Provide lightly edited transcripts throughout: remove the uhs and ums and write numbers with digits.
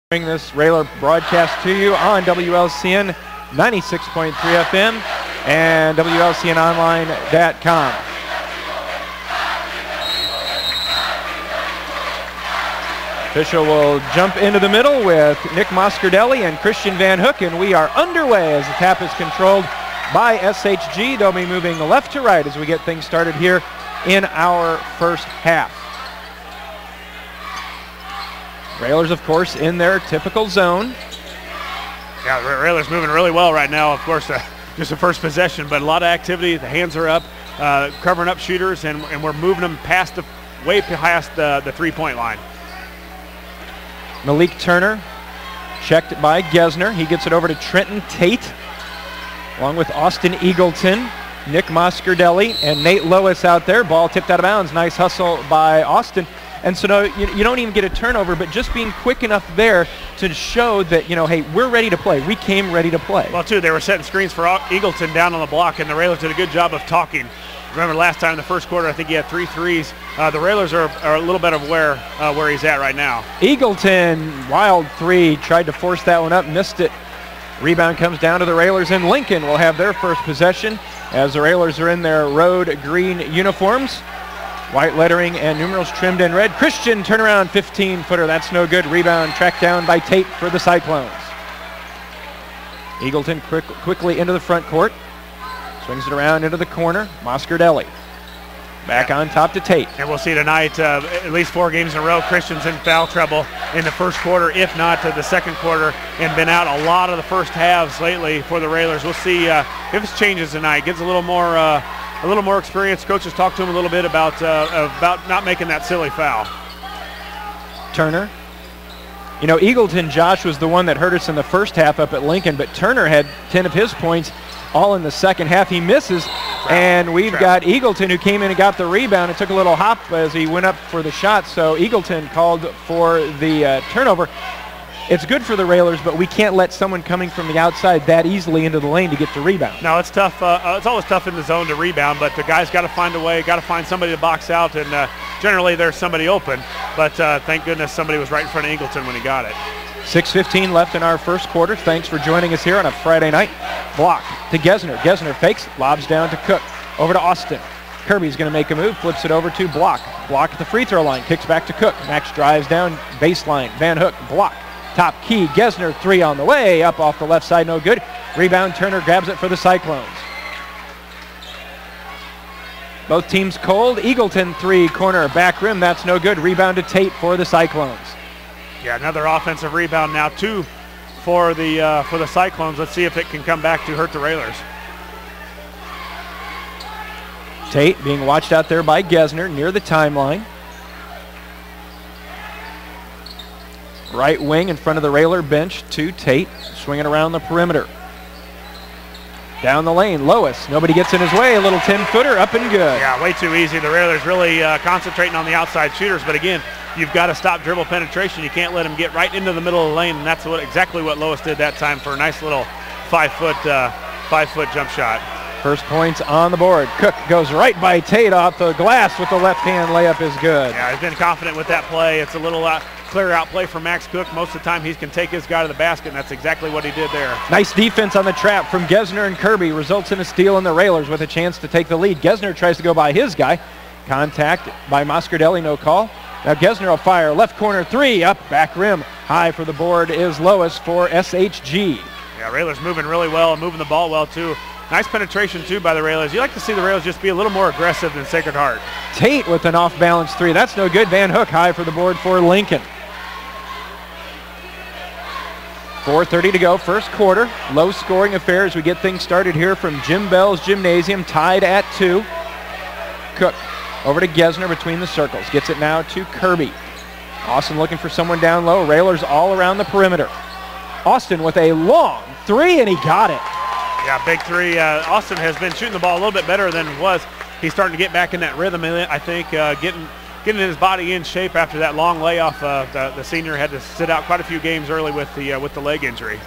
Bring this Railer broadcast to you on WLCN 96.3 FM and WLCNonline.com. Official will jump into the middle with Nick Moscardelli and Christian Van Hook, and we are underway as the tap is controlled by SHG. They'll be moving left to right as we get things started here in our first half. Railers, of course, in their typical zone. Yeah, the Railers moving really well right now. Of course, just the first possession, but a lot of activity. The hands are up, covering up shooters, and we're moving them way past the three-point line. Malik Turner checked by Gesner. He gets it over to Trenton Tate, along with Austin Eagleton, Nick Moscardelli, and Nate Lois out there. Ball tipped out of bounds. Nice hustle by Austin. And so no, you don't even get a turnover, but just being quick enough there to show that, hey, we're ready to play. We came ready to play. Well, too, they were setting screens for Eagleton down on the block, and the Railers did a good job of talking. Remember last time in the first quarter, I think he had 3 threes. The Railers are a little bit of where he's at right now. Eagleton, wild three, tried to force that one up, missed it. Rebound comes down to the Railers, and Lincoln will have their first possession as the Railers are in their road green uniforms. White lettering and numerals trimmed in red. Christian turnaround 15-footer. That's no good. Rebound tracked down by Tate for the Cyclones. Eagleton quickly into the front court. Swings it around into the corner. Moscardelli back on top to Tate. And we'll see tonight at least 4 games in a row. Christian's in foul trouble in the first quarter, if not the second quarter, and been out a lot of the first halves lately for the Railers. We'll see if it changes tonight. Gets a little more experience. Coaches talked to him a little bit about not making that silly foul. Turner. Eagleton, Josh, was the one that hurt us in the first half up at Lincoln, but Turner had 10 of his points all in the second half. He misses, and we've got Eagleton who came in and got the rebound. It took a little hop as he went up for the shot, so Eagleton called for the turnover. It's good for the Railers, but we can't let someone coming from the outside that easily into the lane to get the rebound. No, it's tough. It's always tough in the zone to rebound, but the guy's got to find a way, got to find somebody to box out, and generally there's somebody open. But thank goodness somebody was right in front of Eagleton when he got it. 6:15 left in our first quarter. Thanks for joining us here on a Friday night. Block to Gesner. Gesner fakes, lobs down to Cook. Over to Austin. Kirby's going to make a move, flips it over to Block. Block at the free throw line, kicks back to Cook. Max drives down, baseline. Van Hook, block. Top key, Gesner, 3 on the way. Up off the left side, no good. Rebound, Turner grabs it for the Cyclones. Both teams cold. Eagleton, 3, corner, back rim, that's no good. Rebound to Tate for the Cyclones. Yeah, another offensive rebound now, 2 for the Cyclones. Let's see if it can come back to hurt the Railers. Tate being watched out there by Gesner near the timeline. Right wing in front of the Railer bench to Tate, swinging around the perimeter. Down the lane, Lois. Nobody gets in his way. A little 10-footer, up and good. Yeah, way too easy. The Railers really concentrating on the outside shooters, but again, you've got to stop dribble penetration. You can't let them get right into the middle of the lane, and that's exactly what Lois did that time for a nice little 5-foot jump shot. First points on the board. Cook goes right by Tate off the glass with the left-hand layup is good. Yeah, he's been confident with that play. It's a little clear out play for Max Cook. Most of the time he can take his guy to the basket, and that's exactly what he did there. Nice defense on the trap from Gesner and Kirby. Results in a steal, and the Railers with a chance to take the lead. Gesner tries to go by his guy. Contact by Moscardelli, no call. Now Gesner will fire. Left corner 3, up, back rim. High for the board is Lois for SHG. Yeah, Railers moving really well and moving the ball well, too. Nice penetration, too, by the Railers. You like to see the Railers just be a little more aggressive than Sacred Heart. Tate with an off-balance 3. That's no good. Van Hook high for the board for Lincoln. 4:30 to go, first quarter. Low-scoring affair as we get things started here from Jim Bell's Gymnasium, tied at 2. Cook over to Gesner between the circles. Gets it now to Kirby. Austin looking for someone down low. Railers all around the perimeter. Austin with a long 3, and he got it. Yeah, big 3. Austin has been shooting the ball a little bit better than was. He's starting to get back in that rhythm, I think, getting his body in shape after that long layoff. The senior had to sit out quite a few games early with the leg injury.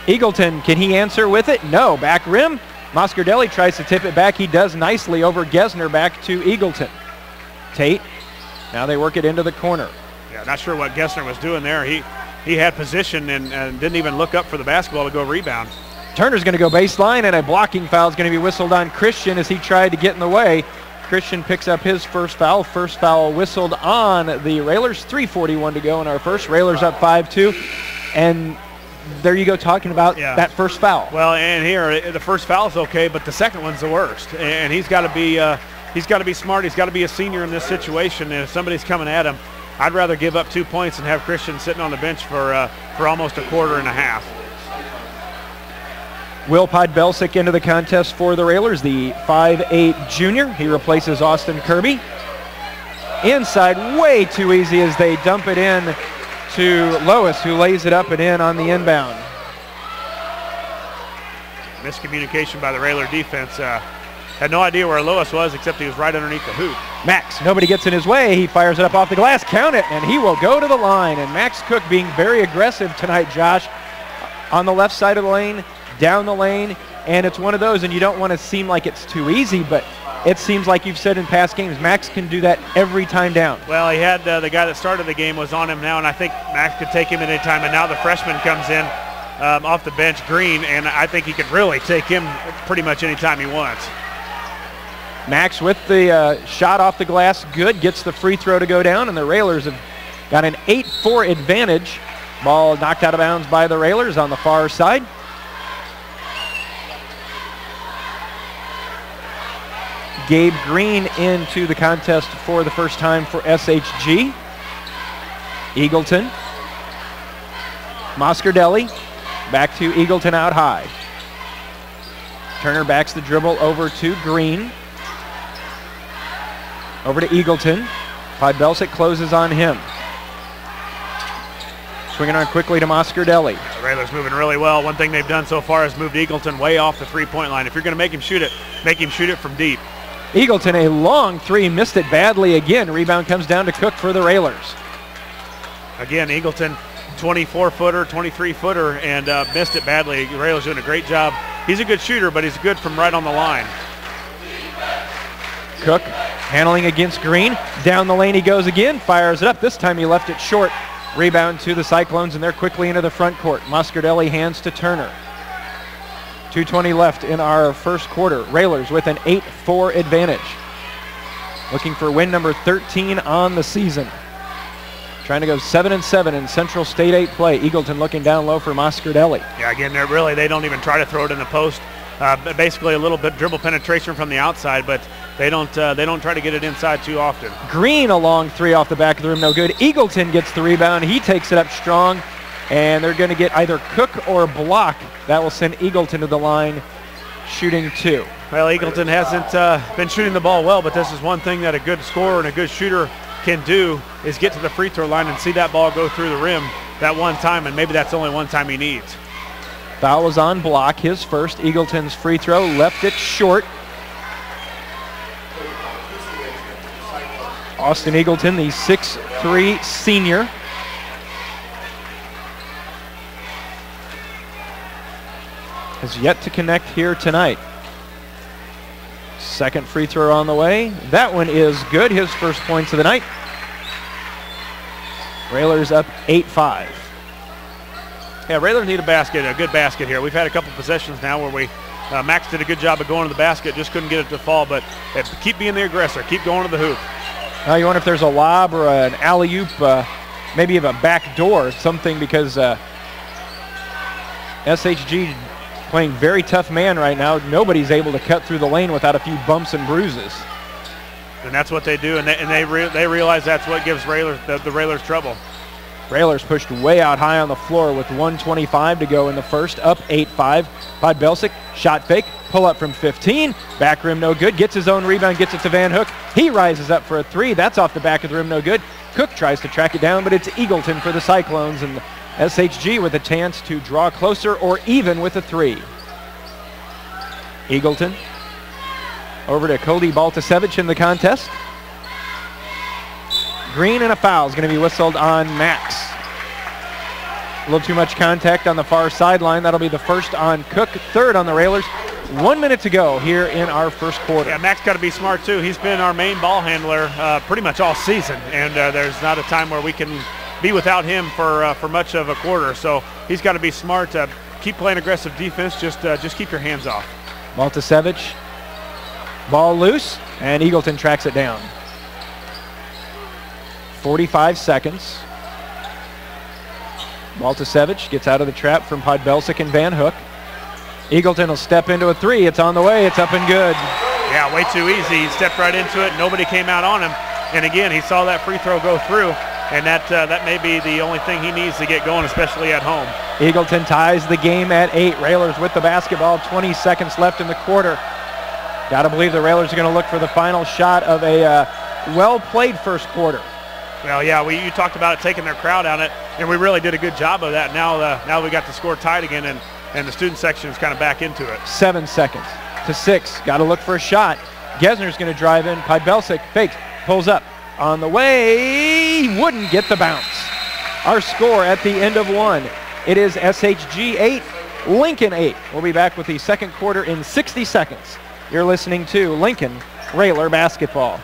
Eagleton, can he answer with it? No. Back rim. Moscardelli tries to tip it back. He does nicely over Gesner back to Eagleton. Tate. Now they work it into the corner. Yeah, not sure what Gesner was doing there. He he had position and didn't even look up for the basketball to go rebound. Turner's going to go baseline, and a blocking foul is going to be whistled on Christian as he tried to get in the way. Christian picks up his first foul. First foul whistled on the Railers. 3:41 to go in our first. Railers up 5-2. And there you go, talking about that first foul. Well, and here the first foul is okay, but the second one's the worst. And he's got to be smart. He's got to be a senior in this situation. And if somebody's coming at him, I'd rather give up 2 points and have Christian sitting on the bench for almost a quarter and a half. Will Podbelsic into the contest for the Railers, the 5'8 junior. He replaces Austin Kirby. Inside, way too easy as they dump it in to Lois, who lays it up and in on the inbound. Miscommunication by the Railer defense. Had no idea where Lois was, except he was right underneath the hoop. Max, nobody gets in his way. He fires it up off the glass. Count it, and he will go to the line. And Max Cook being very aggressive tonight, Josh, on the left side of the lane, down the lane, and it's one of those, and you don't want to seem like it's too easy, but it seems like you've said in past games, Max can do that every time down. Well, he had the guy that started the game was on him now, and I think Max could take him at any time, and now the freshman comes in off the bench, Green, and I think he could really take him pretty much any time he wants. Max with the shot off the glass, good, gets the free throw to go down, and the Railers have got an 8-4 advantage. Ball knocked out of bounds by the Railers on the far side. Gabe Green into the contest for the first time for SHG. Eagleton. Moscardelli back to Eagleton out high. Turner backs the dribble over to Green. Over to Eagleton. Podbelsic closes on him. Swinging on quickly to Moscardelli. The Railers moving really well. One thing they've done so far is moved Eagleton way off the three-point line. If you're going to make him shoot it from deep. Eagleton, a long three, missed it badly again. Rebound comes down to Cook for the Railers. Again, Eagleton, 24-footer, 23-footer, and missed it badly. The Railers doing a great job. He's a good shooter, but he's good from right on the line. Cook handling against Green. Down the lane he goes again, fires it up. This time he left it short. Rebound to the Cyclones, and they're quickly into the front court. Moscardelli hands to Turner. 2:20 left in our first quarter. Railers with an 8-4 advantage. Looking for win number 13 on the season. Trying to go 7-7 in Central State 8 play. Eagleton looking down low for Moscardelli. Yeah, again, they don't even try to throw it in the post. Basically a little bit dribble penetration from the outside, but they don't try to get it inside too often. Green, a long three off the back of the rim, no good. Eagleton gets the rebound. He takes it up strong, and they're going to get either Cook or block. That will send Eagleton to the line, shooting two. Well, Eagleton hasn't been shooting the ball well, but this is one thing that a good scorer and a good shooter can do is get to the free throw line and see that ball go through the rim that one time, and maybe that's the only one time he needs. Foul is on block, his first. Eagleton's free throw left it short. Austin Eagleton, the 6'3" senior. Has yet to connect here tonight. Second free throw on the way. That one is good, his first points of the night. Railers up 8-5. Yeah, Railers need a good basket here. We've had a couple possessions now where Max did a good job of going to the basket, just couldn't get it to fall, but keep being the aggressor, keep going to the hoop. Now you wonder if there's a lob or an alley-oop, maybe of a back door, something, because SHG playing very tough man right now. Nobody's able to cut through the lane without a few bumps and bruises. And that's what they do, and they realize that's what gives the Railers trouble. Railers pushed way out high on the floor with 1:25 to go in the first, up 8-5. Podbelsic, shot fake, pull up from 15, back rim no good, gets his own rebound, gets it to Van Hook. He rises up for a three, that's off the back of the rim, no good. Cook tries to track it down, but it's Eagleton for the Cyclones, and SHG with a chance to draw closer or even with a three. Eagleton over to Cody Baltasevich in the contest. Green, and a foul is going to be whistled on Max. A little too much contact on the far sideline. That'll be the first on Cook, third on the Railers. 1 minute to go here in our first quarter. Yeah, Max got to be smart too. He's been our main ball handler pretty much all season, and there's not a time where we can be without him for much of a quarter. So he's got to be smart to keep playing aggressive defense. Just keep your hands off. Maltasevich, ball loose, and Eagleton tracks it down. 45 seconds. Maltasevich gets out of the trap from Podbelsic and Van Hook. Eagleton will step into a three. It's on the way. It's up and good. Yeah, way too easy. He stepped right into it. Nobody came out on him. And again, he saw that free throw go through, and that may be the only thing he needs to get going, especially at home. Eagleton ties the game at 8. Railers with the basketball. 20 seconds left in the quarter. Got to believe the Railers are going to look for the final shot of a well-played first quarter. Well, yeah, you talked about it taking their crowd on it, and we really did a good job of that. Now we got the score tied again, and the student section is kind of back into it. 7 seconds to 6. Got to look for a shot. Gesner's going to drive in. Podbelsic fakes, pulls up. On the way, wouldn't get the bounce. Our score at the end of 1. It is SHG 8, Lincoln 8. We'll be back with the second quarter in 60 seconds. You're listening to Lincoln Railer Basketball.